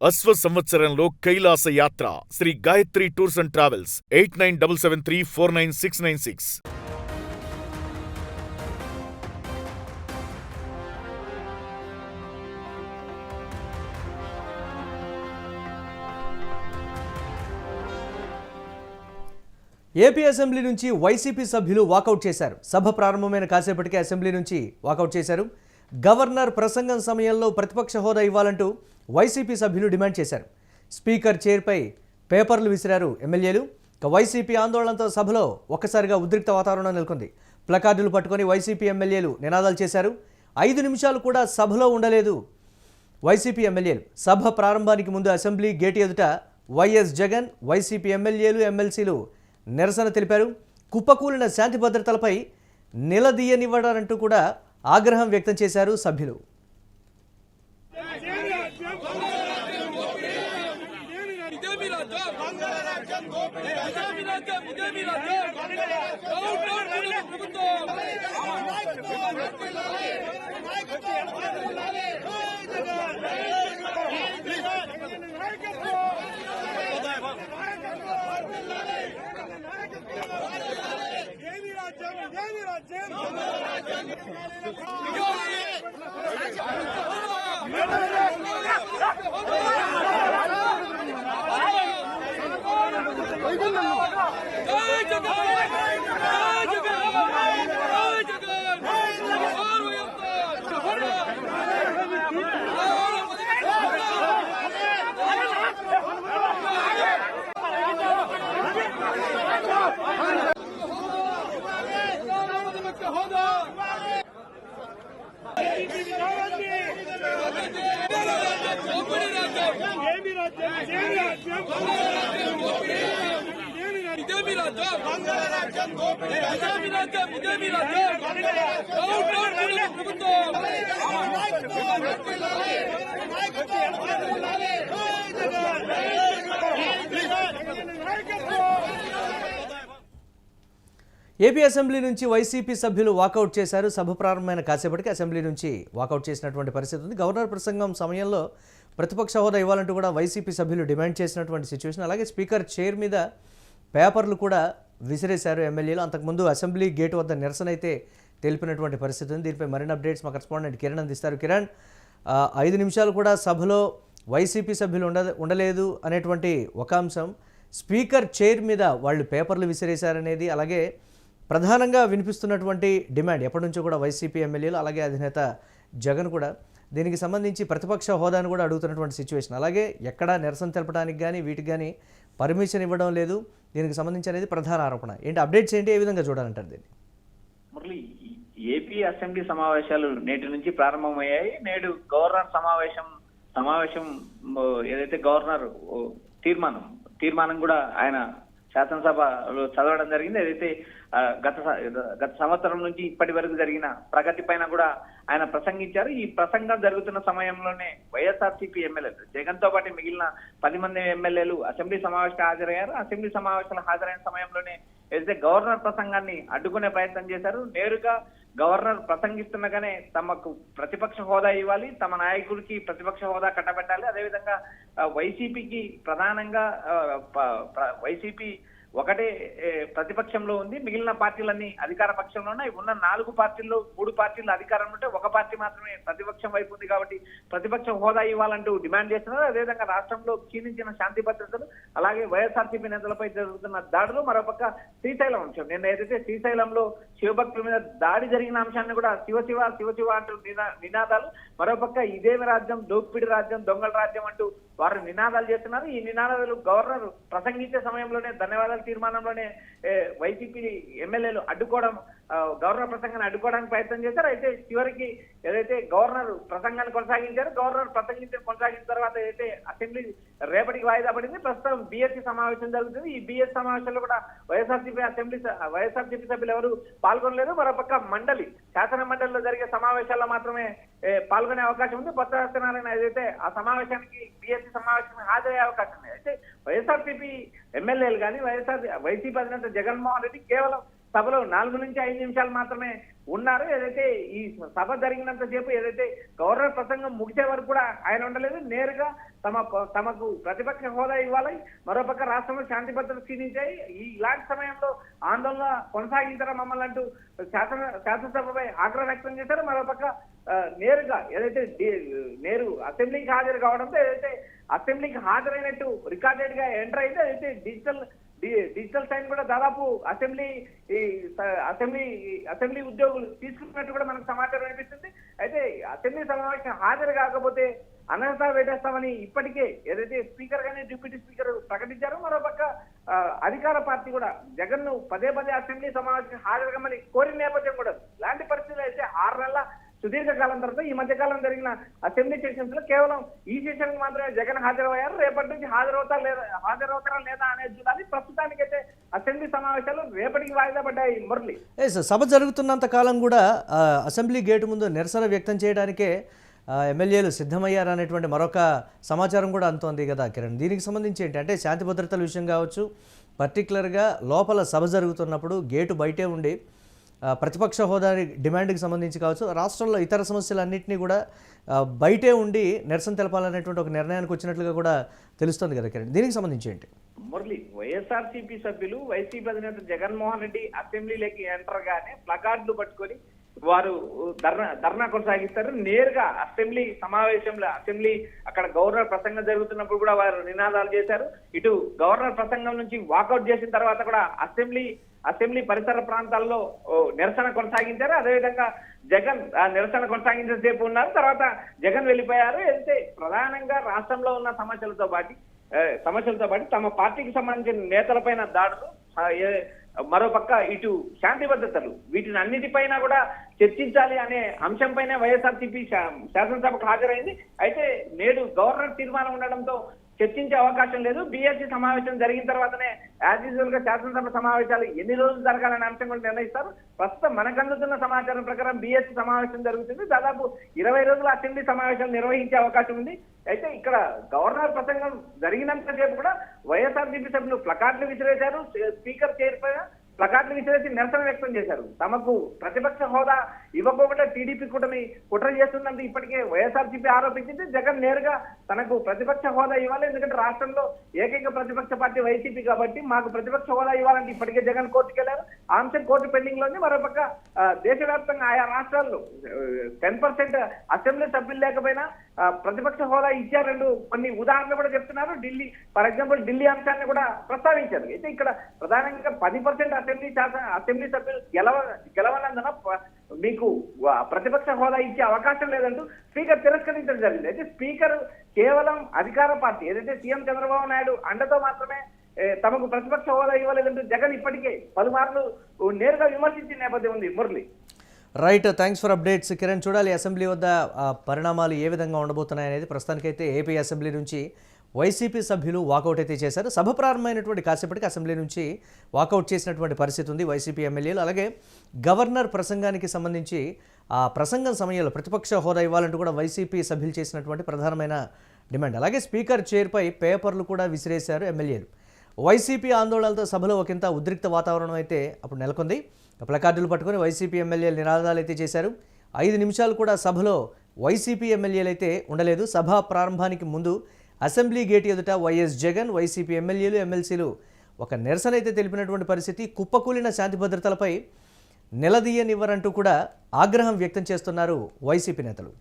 అశ్వ సంవత్సరంలో కైలాస యాత్ర Shri Gayatri tours and travels 8977349696. AP assembly నుంచి వైసీపీ సభ్యులు వాకౌట్ చేశారు. సభ ప్రారంభమైన కాసేపటికే అసెంబ్లీ నుంచి వాకౌట్ చేశారు. గవర్నర్ ప్రసంగం సమయంలో ప్రతిపక్ష హోదా ఇవ్వాలంటూ వైసీపీ సభ్యులు డిమాండ్ చేశారు. స్పీకర్ చైర్పై పేపర్లు విసిరారు ఎమ్మెల్యేలు. వైసీపీ ఆందోళనతో సభలో ఒక్కసారిగా ఉద్రిక్త వాతావరణం నెలకొంది. ప్లకార్డులు పట్టుకొని వైసీపీ ఎమ్మెల్యేలు నినాదాలు చేశారు. 5 నిమిషాలు కూడా సభలో ఉండలేదు వైసీపీ ఎమ్మెల్యేలు. సభ ప్రారంభానికి ముందు అసెంబ్లీ గేటు ఎదుట వైఎస్ జగన్, వైసీపీ ఎమ్మెల్యేలు, ఎమ్మెల్సీలు నిరసన తెలిపారు. కుప్పకూలిన శాంతి భద్రతలపై నిలదీయనివ్వడాలంటూ కూడా ఆగ్రహం వ్యక్తం చేశారు సభ్యులు. ఏపీ అసెంబ్లీ నుంచి వైసీపీ సభ్యులు వాకౌట్ చేశారు. సభ ప్రారంభమైన కాసేపటికి అసెంబ్లీ నుంచి వాకౌట్ చేసినటువంటి పరిస్థితి ఉంది. గవర్నర్ ప్రసంగం సమయంలో ప్రతిపక్ష హోదా ఇవ్వాలంటూ కూడా వైసీపీ సభ్యులు డిమాండ్ చేసినటువంటి సిచ్యువేషన్. అలాగే స్పీకర్ చైర్ మీద పేపర్లు కూడా విసిరేశారు ఎమ్మెల్యేలు. అంతకుముందు అసెంబ్లీ గేటు వద్ద నిరసన అయితే తెలిపినటువంటి పరిస్థితి ఉంది. దీనిపై మరిన్ని అప్డేట్స్ మా కరెస్పాండెంట్ కిరణ్ అందిస్తారు. కిరణ్, 5 నిమిషాలు కూడా సభలో వైసీపీ సభ్యులు ఉండలేదు అనేటువంటి ఒక అంశం, స్పీకర్ చైర్ మీద వాళ్ళు పేపర్లు విసిరేశారనేది, అలాగే ప్రధానంగా వినిపిస్తున్నటువంటి డిమాండ్ ఎప్పటి నుంచో కూడా వైసీపీ ఎమ్మెల్యేలు అలాగే అధినేత జగన్ కూడా దీనికి సంబంధించి ప్రతిపక్ష హోదాను కూడా అడుగుతున్నటువంటి సిచ్యువేషన్. అలాగే ఎక్కడా నిరసన తెలపడానికి కానీ వీటికి కానీ పర్మిషన్ ఇవ్వడం లేదు. దీనికి సంబంధించి అనేది ప్రధాన ఆరోపణ. ఏంటి అప్డేట్స్ ఏంటి, ఏ విధంగా చూడాలంటారు దీన్ని? మురళి, ఏపీ అసెంబ్లీ సమావేశాలు నేటి నుంచి ప్రారంభమయ్యాయి. నేడు గవర్నర్ సమావేశం ఏదైతే గవర్నర్ తీర్మానం కూడా ఆయన శాసనసభలో చదవడం జరిగింది. ఏదైతే గత సంవత్సరం నుంచి ఇప్పటి వరకు జరిగిన ప్రగతి పైన కూడా ఆయన ప్రసంగించారు. ఈ ప్రసంగం జరుగుతున్న సమయంలోనే వైఎస్ఆర్సీపీ ఎమ్మెల్యేలు జగన్ తో పాటు మిగిలిన 10 మంది ఎమ్మెల్యేలు అసెంబ్లీ సమావేశానికి హాజరయ్యారు. అసెంబ్లీ సమావేశాలు హాజరైన సమయంలోనే ఏదైతే గవర్నర్ ప్రసంగాన్ని అడ్డుకునే ప్రయత్నం చేశారు. నేరుగా గవర్నర్ ప్రసంగిస్తుండగానే తమకు ప్రతిపక్ష హోదా ఇవ్వాలి, తమ నాయకుడికి ప్రతిపక్ష హోదా కట్టబెట్టాలి, అదేవిధంగా వైసీపీకి ప్రధానంగా వైసీపీ ఒకటే ప్రతిపక్షంలో ఉంది, మిగిలిన పార్టీలన్నీ అధికార పక్షంలో ఉన్నాయి. ఉన్న 4 పార్టీల్లో 3 పార్టీలు అధికారం ఉంటే ఒక పార్టీ మాత్రమే ప్రతిపక్షం వైపు ఉంది. కాబట్టి ప్రతిపక్ష హోదా ఇవ్వాలంటూ డిమాండ్ చేస్తున్నారు. అదేవిధంగా రాష్ట్రంలో క్షీణించిన శాంతి భద్రతలు, అలాగే వైఎస్ఆర్సీపీ నేతలపై జరుగుతున్న దాడులు, మరోపక్క శ్రీశైలం అంశం, నిన్న ఏదైతే శ్రీశైలంలో శివభక్తుల మీద దాడి జరిగిన అంశాన్ని కూడా శివ శివ శివ శివ అంటూ నినాదాలు, మరోపక్క ఇదేమి రాజ్యం, దోపిడి రాజ్యం, దొంగల రాజ్యం అంటూ వారు నినాదాలు చేస్తున్నారు. ఈ నినాదాలు గవర్నర్ ప్రసంగించే సమయంలోనే ధన్యవాదాలు తీర్మానంలోనే వైసీపీ ఎమ్మెల్యేలు అడ్డుకోవడం, గవర్నర్ ప్రసంగాన్ని అడ్డుకోవడానికి ప్రయత్నం చేశారు. అయితే చివరికి ఏదైతే గవర్నర్ ప్రసంగాన్ని కొనసాగించారు, గవర్నర్ కొనసాగించిన తర్వాత ఏదైతే అసెంబ్లీ రేపటికి వాయిదా పడింది. ప్రస్తుతం బీఎస్సీ సమావేశం జరుగుతుంది. ఈ బీఎస్సీ సమావేశంలో కూడా వైఎస్ఆర్సీపీ సభ్యులు ఎవరు పాల్గొనలేదు. మరోపక్క శాసన మండలిలో జరిగే సమావేశాల్లో మాత్రమే పాల్గొనే అవకాశం ఉంది. కొత్త సత్యనారాయణ ఏదైతే ఆ సమావేశానికి బీఎస్సీ సమావేశానికి హాజరయ్యే అవకాశం ఉంది. అయితే వైఎస్ఆర్సీపీ ఎమ్మెల్యేలు కానీ వైసీపీ అధినేత జగన్మోహన్ రెడ్డి కేవలం సభలో 4 నుంచి 5 నిమిషాలు మాత్రమే ఉన్నారు. ఏదైతే ఈ సభ జరిగినంత సేపు ఏదైతే గవర్నర్ ప్రసంగం ముగిసే వరకు కూడా ఆయన ఉండలేదు. నేరుగా తమకు ప్రతిపక్ష హోదా ఇవ్వాలి, మరోపక్క రాష్ట్రంలో శాంతి భద్రత క్షీణించాయి, ఇలాంటి సమయంలో ఆందోళన కొనసాగించారా మమ్మల్ని అంటూ శాసనసభపై ఆగ్రహం వ్యక్తం చేశారు. మరోపక్క నేరుగా ఏదైతే నేరు అసెంబ్లీకి హాజరు కావడంతో ఏదైతే అసెంబ్లీకి హాజరైనట్టు రికార్డెడ్ గా ఎంటర్ అయితే అదైతే డిజిటల్ సైన్ కూడా దాదాపు అసెంబ్లీ ఉద్యోగులు తీసుకున్నట్టు కూడా మనకు సమాచారం అనిపిస్తుంది. అయితే అసెంబ్లీ సమావేశం హాజరు కాకపోతే అనర్హత వేటేస్తామని ఇప్పటికే ఏదైతే స్పీకర్ గానీ డిప్యూటీ స్పీకర్ ప్రకటించారో, మరోపక్క అధికార పార్టీ కూడా జగన్ ను పదే అసెంబ్లీ సమావేశం హాజరు కమ్మని కోరిన నేపథ్యం కూడా ఇలాంటి పరిస్థితులు అయితే 6 నెలల సుదీర్ఘకాలం తర్వాత ఈ మధ్య కాలం జరిగిన అసెంబ్లీ సెషన్స్ లో కేవలం ఈ సెషన్ కి మాత్రమే జగన్ హాజరయ్యారు. రేపటి నుంచి హాజరవుతారా లేదా అనేది చూడాలి. ప్రస్తుతానికైతే అసెంబ్లీ సమావేశాలు రేపటికి వాయిదా పడ్డాయి. మురళి, సభ జరుగుతున్నంత కాలం కూడా అసెంబ్లీ గేటు ముందు నిరసన వ్యక్తం చేయడానికే ఎమ్మెల్యేలు సిద్ధమయ్యారనేటువంటి మరొక సమాచారం కూడా అందుతోంది కదా కిరణ్. దీనికి సంబంధించి ఏంటి అంటే శాంతి భద్రతల విషయం కావచ్చు, పర్టికులర్గా లోపల సభ జరుగుతున్నప్పుడు గేటు బయటే ఉండి ప్రతిపక్ష హోదా డిమాండ్కి సంబంధించి కావచ్చు, రాష్ట్రంలో ఇతర సమస్యలన్నింటినీ కూడా బయటే ఉండి నిరసన తెలపాలనేటువంటి ఒక నిర్ణయానికి వచ్చినట్లుగా కూడా తెలుస్తుంది కదా కిరణ్. దీనికి సంబంధించి ఏంటి? మురళి, వైఎస్ఆర్సీపీ సభ్యులు వైసీపీ అధినేత జగన్మోహన్ రెడ్డి అసెంబ్లీలోకి ఎంటర్ గానే ప్లకార్డులు పట్టుకొని వారు ధర్నా కొనసాగిస్తారు. నేరుగా అసెంబ్లీ సమావేశంలో అక్కడ గవర్నర్ ప్రసంగం జరుగుతున్నప్పుడు కూడా వారు నినాదాలు చేశారు. ఇటు గవర్నర్ ప్రసంగం నుంచి వాకౌట్ చేసిన తర్వాత కూడా అసెంబ్లీ పరిసర ప్రాంతాల్లో నిరసన కొనసాగించారు. అదేవిధంగా జగన్ నిరసన కొనసాగించే సేపు ఉన్నారు. తర్వాత జగన్ వెళ్ళిపోయారు. అయితే ప్రధానంగా రాష్ట్రంలో ఉన్న సమస్యలతో పాటు తమ పార్టీకి సంబంధించిన నేతలపైన దాడులు, మరోపక్క ఇటు శాంతి భద్రతలు, వీటిని అన్నిటిపైన కూడా చర్చించాలి అనే అంశంపైనే వైఎస్ఆర్సీపీ శాసనసభకు హాజరైంది. అయితే నేడు గవర్నర్ తీర్మానం ఉండడంతో చర్చించే అవకాశం లేదు. బీఎస్సీ సమావేశం జరిగిన తర్వాతనే యాజ్ యూజువల్ గా శాసనసభ సమావేశాలు ఎన్ని రోజులు జరగాలనే అంశం కూడా నిర్ణయిస్తారు. ప్రస్తుతం మనకు అందుతున్న సమాచారం ప్రకారం బీఎస్సీ సమావేశం జరుగుతుంది. దాదాపు 20 రోజుల అసెంబ్లీ సమావేశాలు నిర్వహించే అవకాశం ఉంది. అయితే ఇక్కడ గవర్నర్ ప్రసంగం జరిగినంతసేపు కూడా వైఎస్ఆర్సీపీ సభ్యులు ప్లకార్డులు విసిరేశారు. స్పీకర్ చైర్ పైన ప్లకార్డులు విసిరేసి నిరసన వ్యక్తం చేశారు. తమకు ప్రతిపక్ష హోదా ఇవ్వకపోతే టీడీపీ కూటమి కుట్ర చేస్తుందంటే ఇప్పటికే వైఎస్ఆర్సీపీ ఆరోపించింది. జగన్ నేరుగా తనకు ప్రతిపక్ష హోదా ఇవ్వాలి, ఎందుకంటే రాష్ట్రంలో ఏకైక ప్రతిపక్ష పార్టీ వైసీపీ కాబట్టి మాకు ప్రతిపక్ష హోదా ఇవ్వాలంటే ఇప్పటికే జగన్ కోర్టుకు వెళ్లారు. ఆ అంశం కోర్టు పెండింగ్ లో ఉంది. మరోపక్క దేశవ్యాప్తంగా ఆయా రాష్ట్రాల్లో 10% అసెంబ్లీ సభ్యులు లేకపోయినా ప్రతిపక్ష హోదా ఇచ్చారంటూ కొన్ని ఉదాహరణలు కూడా చెప్తున్నారు. ఫర్ ఎగ్జాంపుల్ ఢిల్లీ అంశాన్ని కూడా ప్రస్తావించారు. అయితే ఇక్కడ ప్రధానంగా 10% అసెంబ్లీ సభ్యులు గెలవనందున మీకు ప్రతిపక్ష హోదా ఇచ్చే అవకాశం లేదంటూ స్పీకర్ తిరస్కరించడం జరిగింది. అయితే స్పీకర్ కేవలం అధికార పార్టీ ఏదైతే సీఎం చంద్రబాబు నాయుడు అండతో మాత్రమే తమకు ప్రతిపక్ష హోదా ఇవ్వలేదంటూ జగన్ ఇప్పటికే పలుమార్లు నేరుగా విమర్శించిన నేపథ్యం ఉంది. Murali, right, thanks for updates Kiran. చూడాలి అసెంబ్లీ వద్ద పరిణామాలు ఏ విధంగా ఉండబోతున్నాయి అనేది. ప్రస్తుతానికైతే ఏపీ అసెంబ్లీ నుంచి వైసీపీ సభ్యులు వాకౌట్ అయితే చేశారు. సభ ప్రారంభమైనటువంటి కాసేపటికి అసెంబ్లీ నుంచి వాకౌట్ చేసినటువంటి పరిస్థితి ఉంది వైసీపీ ఎమ్మెల్యేలు. అలాగే గవర్నర్ ప్రసంగానికి సంబంధించి ఆ ప్రసంగం సమయంలో ప్రతిపక్ష హోదా ఇవ్వాలంటూ కూడా వైసీపీ సభ్యులు చేసినటువంటి ప్రధానమైన డిమాండ్. అలాగే స్పీకర్ చైర్పై పేపర్లు కూడా విసిరేశారు ఎమ్మెల్యేలు. వైసీపీ ఆందోళనలతో సభలో ఒకంత ఉద్రిక్త వాతావరణం అయితే అప్పుడు నెలకొంది. ప్లకార్డులు పట్టుకొని వైసీపీ ఎమ్మెల్యేలు నినాదాలు అయితే చేశారు. 5 నిమిషాలు కూడా సభలో వైసీపీ ఎమ్మెల్యేలు అయితే ఉండలేదు. సభ ప్రారంభానికి ముందు అసెంబ్లీ గేట్ ఎదుట వైఎస్ జగన్, వైసీపీ ఎమ్మెల్యేలు, ఎమ్మెల్సీలు ఒక నిరసన అయితే తెలిపినటువంటి పరిస్థితి. కుప్పకూలిన శాంతి భద్రతలపై నిలదీయనివ్వరంటూ కూడా ఆగ్రహం వ్యక్తం చేస్తున్నారు వైసీపీ నేతలు.